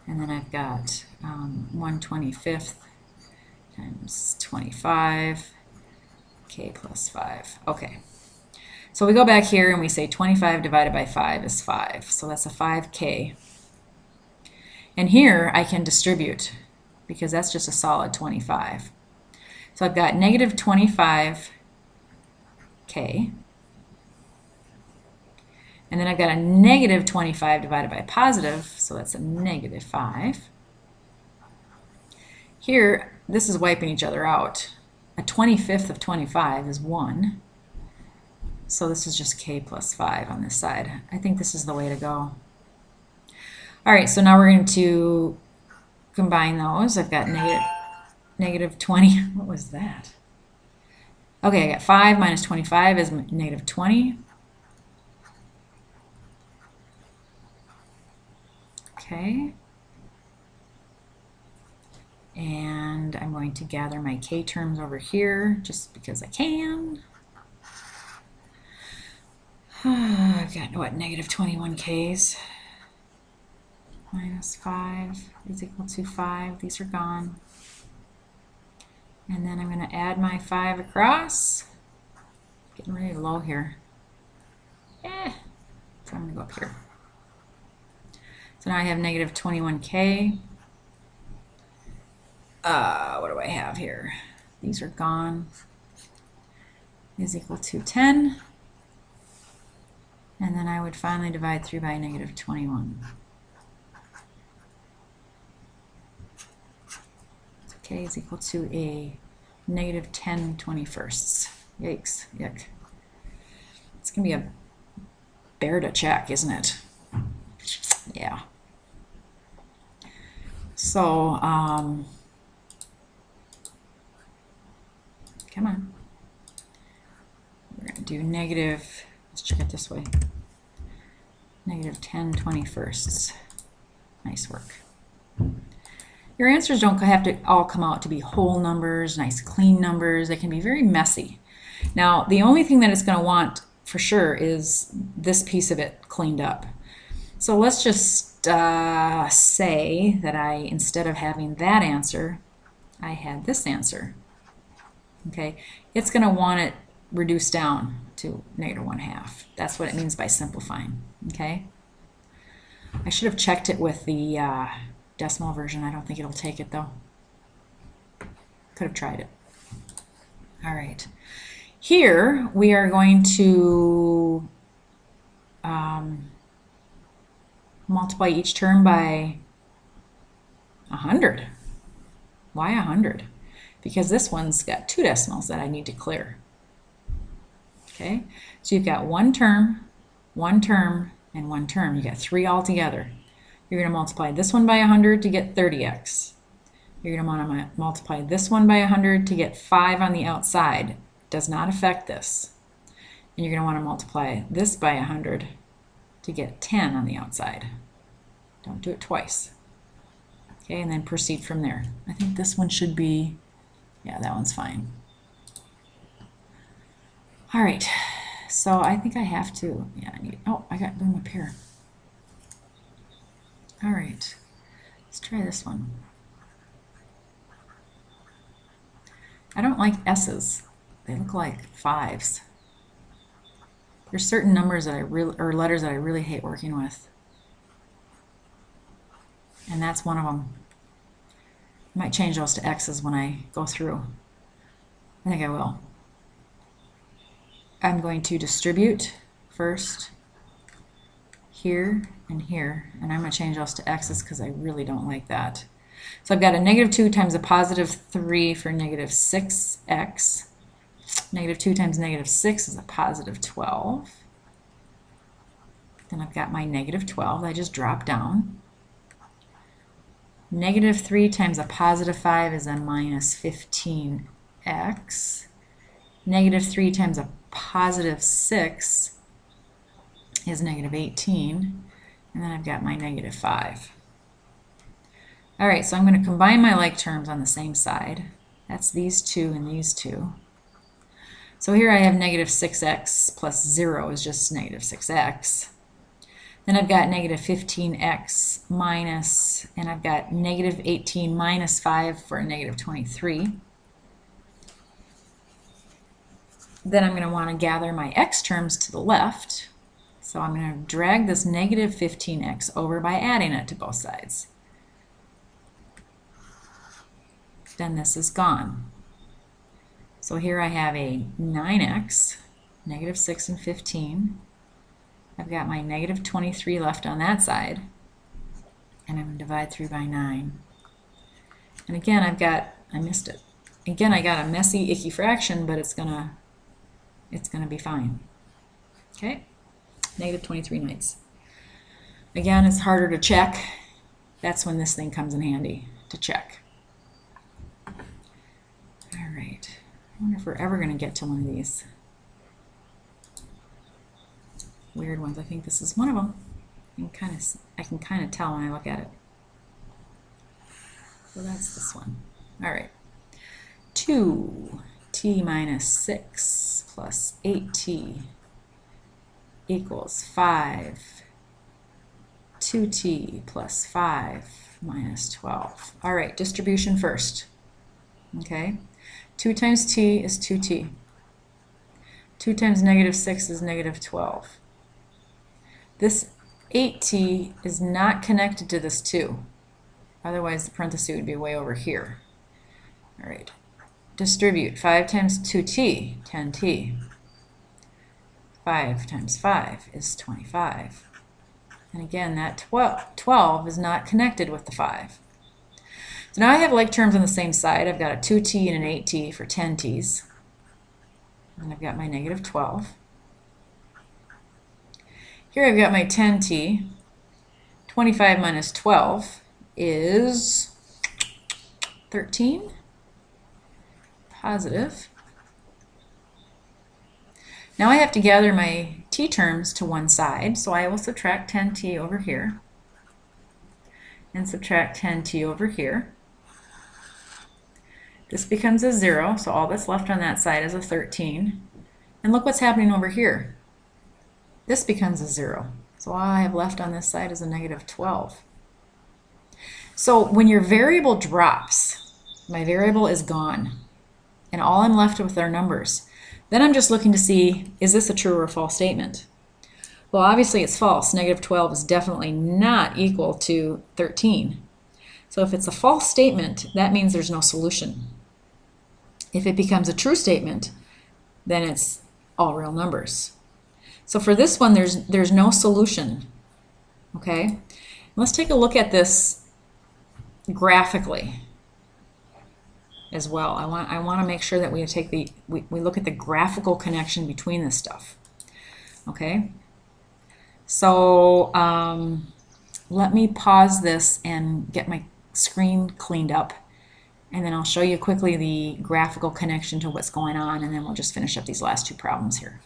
And then I've got 1/25 times 25, k plus 5. Okay. So we go back here and we say 25 divided by 5 is 5. So that's a 5k. And here I can distribute because that's just a solid 25. So I've got negative 25k. And then I've got a negative 25 divided by positive, so that's a negative 5. Here, this is wiping each other out. A 25th of 25 is 1. So this is just k plus 5 on this side. I think this is the way to go. All right, so now we're going to combine those. I've got negative 20. What was that? Okay, I got 5 minus 25 is negative 20. Okay. And I'm going to gather my k terms over here just because I can. I've got, what, negative 21 k's. Minus 5 is equal to 5. These are gone. And then I'm going to add my 5 across. Getting really low here. So I'm going to go up here. So now I have negative 21k. What do I have here? These are gone. Is equal to 10. And then I would finally divide through by negative 21. So k is equal to a negative 10/21. Yikes, yuck. It's going to be a bear to check, isn't it? Yeah. So, come on. We're going to do negative, let's check it this way, negative 10/21. Nice work. Your answers don't have to all come out to be whole numbers, nice clean numbers. They can be very messy. Now, the only thing that it's going to want for sure is this piece of it cleaned up. So let's just say that instead of having that answer, I had this answer. Okay, it's going to want it reduced down to negative 1/2. That's what it means by simplifying. Okay, I should have checked it with the decimal version. I don't think it'll take it though. Could have tried it. All right, here we are going to multiply each term by 100. Why 100? Because this one's got 2 decimals that I need to clear. Okay, so you've got one term, and one term. You got 3 altogether. You're going to multiply this one by 100 to get 30x. You're going to want to multiply this one by 100 to get 5 on the outside. Does not affect this. And you're going to want to multiply this by 100 to get 10 on the outside. Don't do it twice. Okay, and then proceed from there. I think this one should be, yeah, that one's fine. All right, so I think I have to, yeah, I got room up here. All right, let's try this one. I don't like S's. They look like 5s. There's certain numbers that or letters that I really hate working with. And that's one of them. I might change those to X's when I go through. I think I will. I'm going to distribute first here and here, and I'm going to change those to X's because I really don't like that. So I've got a negative 2 times a positive 3 for negative 6x. Negative 2 times negative 6 is a positive 12. Then I've got my negative 12 that I just dropped down. Negative 3 times a positive 5 is a minus 15x. Negative 3 times a positive 6 is negative 18. And then I've got my negative 5. All right, so I'm going to combine my like terms on the same side. That's these 2 and these 2. So here I have negative 6x plus 0 is just negative 6x. Then I've got negative 15x minus, and I've got negative 18 minus 5 for a negative 23. Then I'm going to want to gather my x terms to the left. So I'm going to drag this negative 15x over by adding it to both sides. Then this is gone. So here I have a 9x, negative 6 and 15. I've got my negative 23 left on that side, and I'm going to divide through by 9. And again, I missed it. Again, I got a messy, icky fraction, but it's gonna be fine. Okay, negative 23/9. Again, it's harder to check. That's when this thing comes in handy, to check. All right, I wonder if we're ever going to get to one of these weird ones. I think this is one of them. I can kind of tell when I look at it. So that's this one. All right. 2t minus 6 plus 8t equals 5. 2t plus 5 minus 12. All right, distribution first. Okay. 2 times t is 2t. 2 times negative 6 is negative 12. This 8t is not connected to this 2. Otherwise, the parenthesis would be way over here. All right. Distribute 5 times 2t, 10t. 5 times 5 is 25. And again, that 12 is not connected with the 5. So now I have like terms on the same side. I've got a 2t and an 8t for 10t's. And I've got my negative 12. Here I've got my 10t. 25 minus 12 is 13. Positive. Now I have to gather my t terms to one side, so I will subtract 10t over here and subtract 10t over here. This becomes a 0, so all that's left on that side is a 13. And look what's happening over here. This becomes a 0. So all I have left on this side is a negative 12. So when your variable drops, my variable is gone, and all I'm left with are numbers. Then I'm just looking to see, is this a true or false statement? Well, obviously it's false. Negative 12 is definitely not equal to 13. So if it's a false statement, that means there's no solution. If it becomes a true statement, then it's all real numbers. So for this one, there's no solution. Okay? Let's take a look at this graphically as well. I want to make sure that we take we look at the graphical connection between this stuff. Okay? So let me pause this and get my screen cleaned up, and then I'll show you quickly the graphical connection to what's going on, and then we'll just finish up these last two problems here.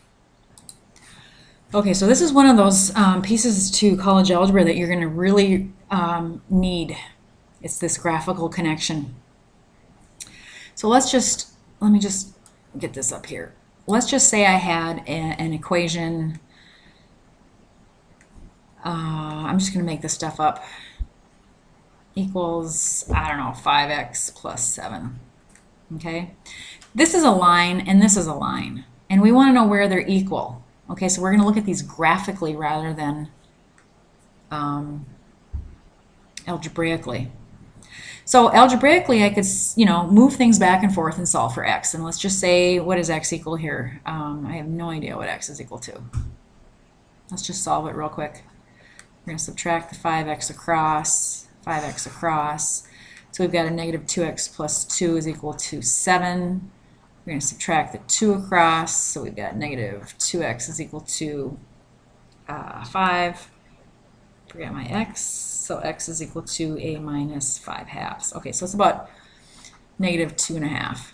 Okay, so this is one of those pieces to college algebra that you're going to really need. It's this graphical connection. So let me just get this up here. Let's just say I had an equation. I'm just going to make this stuff up. Equals, I don't know, 5x plus 7. Okay? This is a line and this is a line. And we want to know where they're equal. Okay, so we're going to look at these graphically rather than algebraically. So algebraically, I could, move things back and forth and solve for x. And let's just say, what is x equal here? I have no idea what x is equal to. Let's just solve it real quick. We're going to subtract the 5x across, 5x across. So we've got a negative 2x plus 2 is equal to 7. We're going to subtract the 2 across, so we've got negative 2x is equal to 5. Forget my x, so x is equal to a minus 5/2. Okay, so it's about negative 2.5.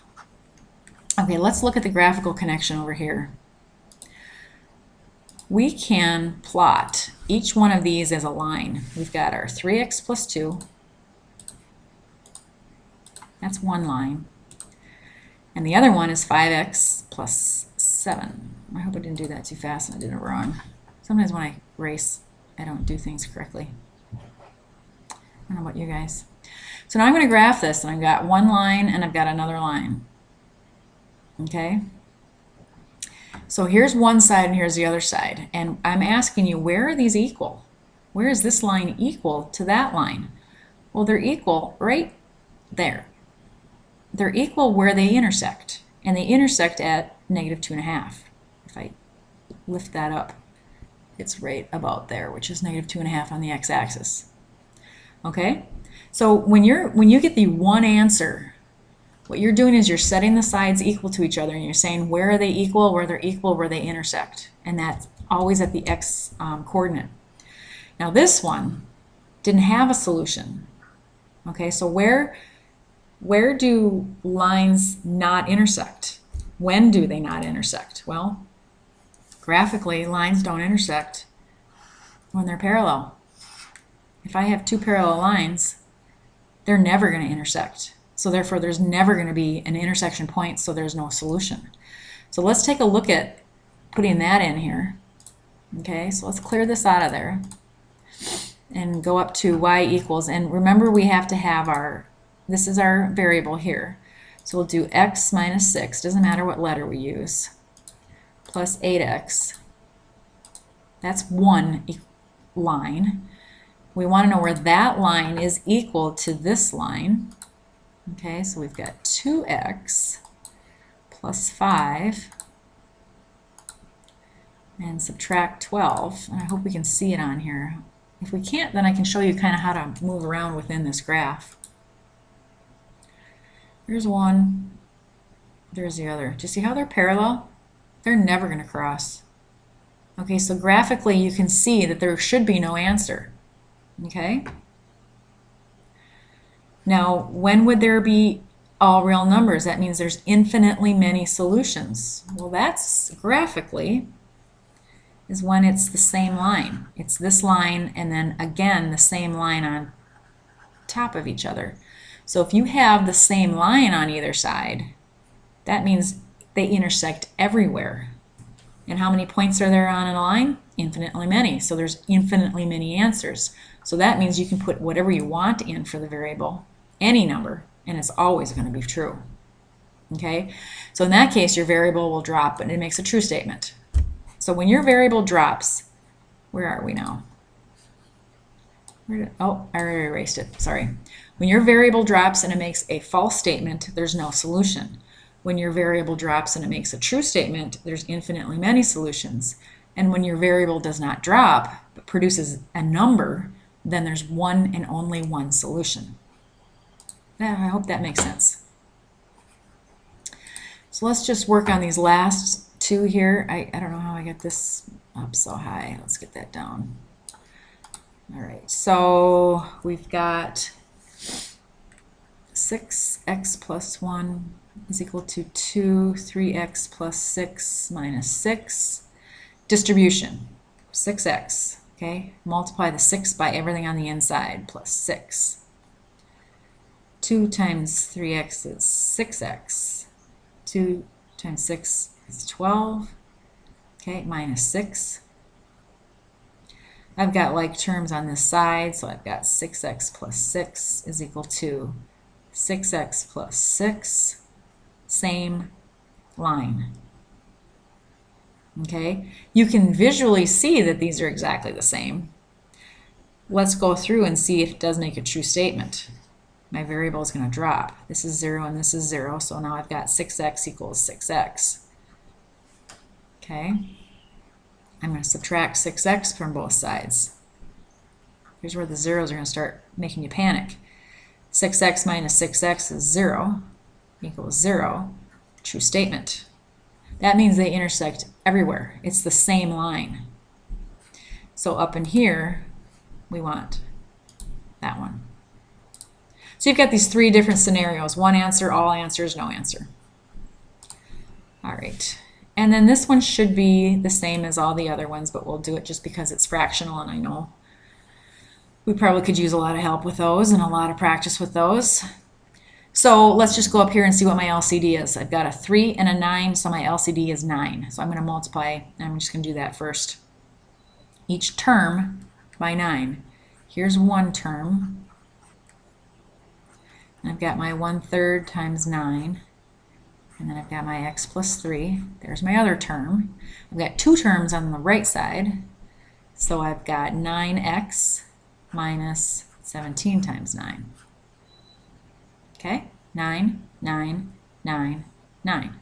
Okay, let's look at the graphical connection over here. We can plot each one of these as a line. We've got our 3x plus 2. That's one line. And the other one is 5x plus 7. I hope I didn't do that too fast and I did it wrong. Sometimes when I erase I don't do things correctly. I don't know about you guys. So now I'm going to graph this, and I've got one line and I've got another line. Okay? So here's one side and here's the other side. And I'm asking you, where are these equal? Where is this line equal to that line? Well, they're equal right there. They're equal where they intersect. And they intersect at -2.5. If I lift that up, it's right about there, which is -2.5 on the x-axis. Okay? So when you get the one answer, what you're doing is you're setting the sides equal to each other, and you're saying where are they equal, where they're equal, where they intersect. And that's always at the x coordinate. Now this one didn't have a solution. Okay, so where do lines not intersect? When do they not intersect? Well, graphically, lines don't intersect when they're parallel. If I have two parallel lines, they're never going to intersect. So therefore, there's never going to be an intersection point, so there's no solution. So let's take a look at putting that in here. Okay, so let's clear this out of there and go up to y equals, and remember we have to have this is our variable here. So we'll do x minus 6, doesn't matter what letter we use, plus 8x. That's one line. We want to know where that line is equal to this line. Okay, so we've got 2x plus 5 and subtract 12. And I hope we can see it on here. If we can't, then I can show you kind of how to move around within this graph. Here's one, there's the other. Do you see how they're parallel? They're never going to cross. Okay, so graphically you can see that there should be no answer. Okay? Now, when would there be all real numbers? That means there's infinitely many solutions. Well, that's graphically is when it's the same line. It's this line and then again the same line on top of each other. So if you have the same line on either side, that means they intersect everywhere. And how many points are there on a line? Infinitely many. So there's infinitely many answers. So that means you can put whatever you want in for the variable, any number, and it's always going to be true. Okay? So in that case, your variable will drop, and it makes a true statement. So when your variable drops, where are we now? Oh, I already erased it. Sorry. When your variable drops and it makes a false statement, there's no solution. When your variable drops and it makes a true statement, there's infinitely many solutions. And when your variable does not drop, but produces a number, then there's one and only one solution. I hope that makes sense. So let's just work on these last two here. I don't know how I got this up so high. Let's get that down. All right, so we've got 6x plus 1 is equal to 2, 3x plus 6 minus 6. Distribution, 6x, okay? Multiply the 6 by everything on the inside, plus 6. 2 times 3x is 6x. 2 times 6 is 12, okay, minus 6. I've got like terms on this side, so I've got 6x plus 6 is equal to 6x plus 6, same line. Okay, you can visually see that these are exactly the same. Let's go through and see if it does make a true statement. My variable is going to drop. This is 0 and this is 0, so now I've got 6x equals 6x. Okay, I'm going to subtract 6x from both sides. Here's where the zeros are going to start making you panic. 6x minus 6x is 0 equals 0. True statement. That means they intersect everywhere. It's the same line. So up in here, we want that one. So you've got these three different scenarios. One answer, all answers, no answer. All right. And then this one should be the same as all the other ones, but we'll do it just because it's fractional, and I know we probably could use a lot of help with those and a lot of practice with those. So let's just go up here and see what my LCD is. I've got a 3 and a 9, so my LCD is 9. So I'm going to multiply, and I'm just going to do that first. Each term by 9. Here's one term. And I've got my 1/3 times 9. And then I've got my x plus 3. There's my other term. I've got two terms on the right side. So I've got 9x minus 17 times 9. Okay? 9, 9, 9, 9.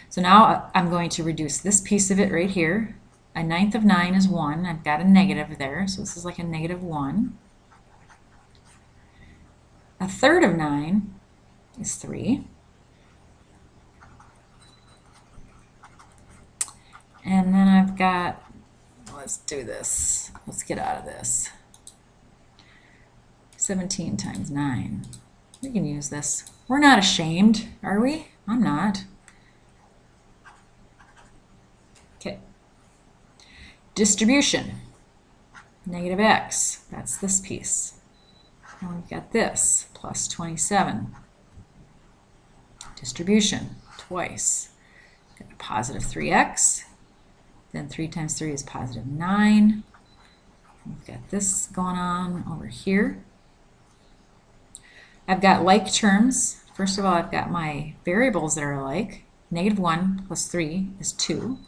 So now I'm going to reduce this piece of it right here. 1/9 of 9 is 1. I've got a negative there, so this is like a -1. 1/3 of 9 is 3. And then I've got, let's do this. Let's get out of this. 17 times 9. We can use this. We're not ashamed, are we? I'm not. Okay. Distribution. Negative x. That's this piece. And we've got this, plus 27. Distribution, twice. Got a positive 3x. Then 3 times 3 is positive 9. We've got this going on over here. I've got like terms. First of all, I've got my variables that are alike. -1 plus 3 is 2.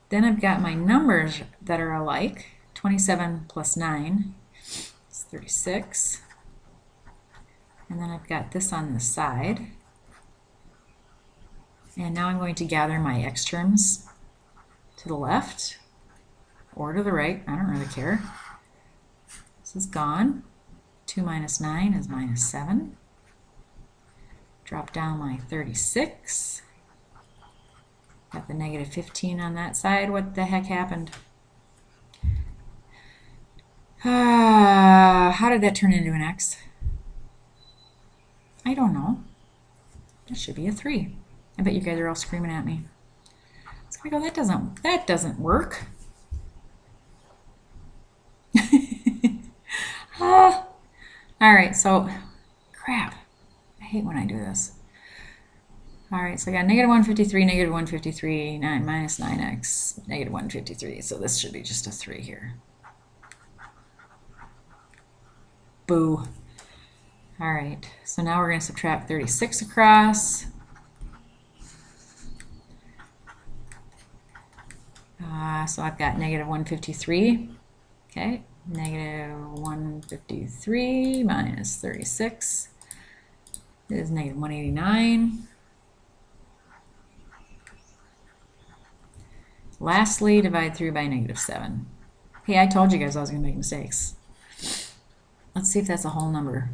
Then I've got my numbers that are alike. 27 plus 9 is 36. And then I've got this on the side. And now I'm going to gather my x terms to the left or to the right. I don't really care. This is gone. 2 minus 9 is -7. Drop down my 36. Got the -15 on that side. What the heck happened? How did that turn into an x? I don't know. That should be a 3. I bet you guys are all screaming at me. So I go, that doesn't work. All right, so crap. I hate when I do this. All right, so I got -153, -153, 9 minus 9x, -153. So this should be just a 3 here. Boo. All right, so now we're going to subtract 36 across. So I've got -153. Okay, -153 minus 36 is -189. Lastly, divide through by -7. Hey, I told you guys I was going to make mistakes. Let's see if that's a whole number.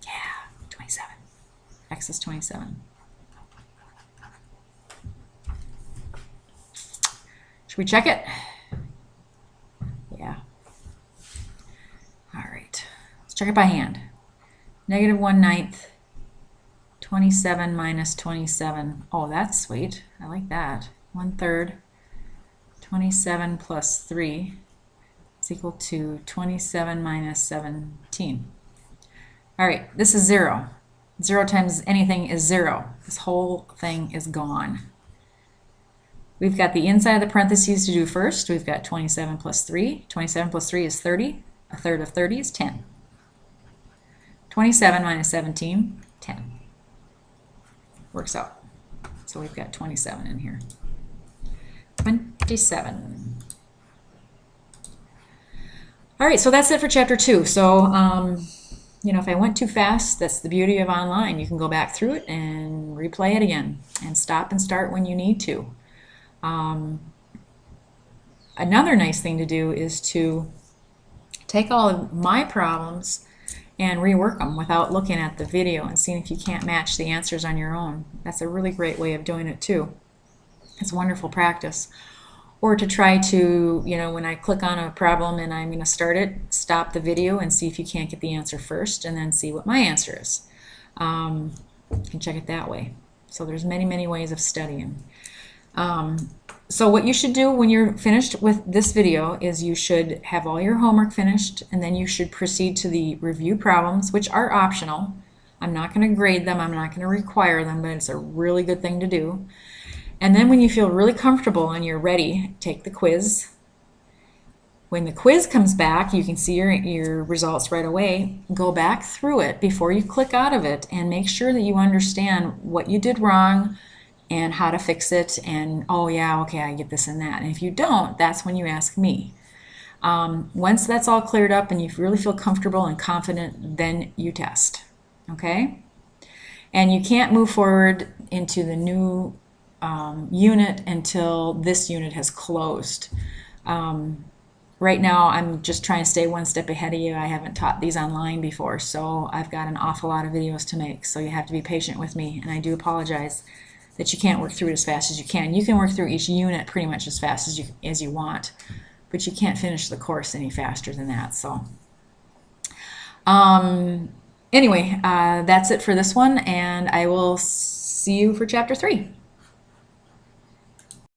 Yeah, 27. X is 27. Should we check it? Yeah. All right. Let's check it by hand. -1/9. 27 minus 27. Oh, that's sweet. I like that. 1/3. 27 plus 3 is equal to 27 minus 17. All right, this is 0. 0 times anything is 0. This whole thing is gone. We've got the inside of the parentheses to do first. We've got 27 plus 3. 27 plus 3 is 30. 1/3 of 30 is 10. 27 minus 17, 10. Works out. So we've got 27 in here. 27. All right, so that's it for chapter 2. So, you know, if I went too fast, that's the beauty of online. You can go back through it and replay it again and stop and start when you need to. Another nice thing to do is to take all of my problems and rework them without looking at the video and seeing if you can't match the answers on your own. That's a really great way of doing it too. It's wonderful practice. Or to try to, you know, when I click on a problem and I'm going to start it, stop the video and see if you can't get the answer first and then see what my answer is. You can check it that way. So there's many, many ways of studying. So what you should do when you're finished with this video is you should have all your homework finished, and then you should proceed to the review problems, which are optional. I'm not going to grade them, I'm not going to require them, but it's a really good thing to do. And then when you feel really comfortable and you're ready, take the quiz. When the quiz comes back, you can see your results right away. Go back through it before you click out of it and make sure that you understand what you did wrong and how to fix it. And oh yeah, okay, I get this and that. And if you don't, that's when you ask me. Once that's all cleared up and you really feel comfortable and confident, then you test. Okay? And you can't move forward into the new unit until this unit has closed. Right now, I'm just trying to stay one step ahead of you. I haven't taught these online before, so I've got an awful lot of videos to make, so you have to be patient with me, and I do apologize that you can't work through it as fast as you can. You can work through each unit pretty much as fast as you want, but you can't finish the course any faster than that. So anyway, that's it for this one, and I will see you for chapter 3.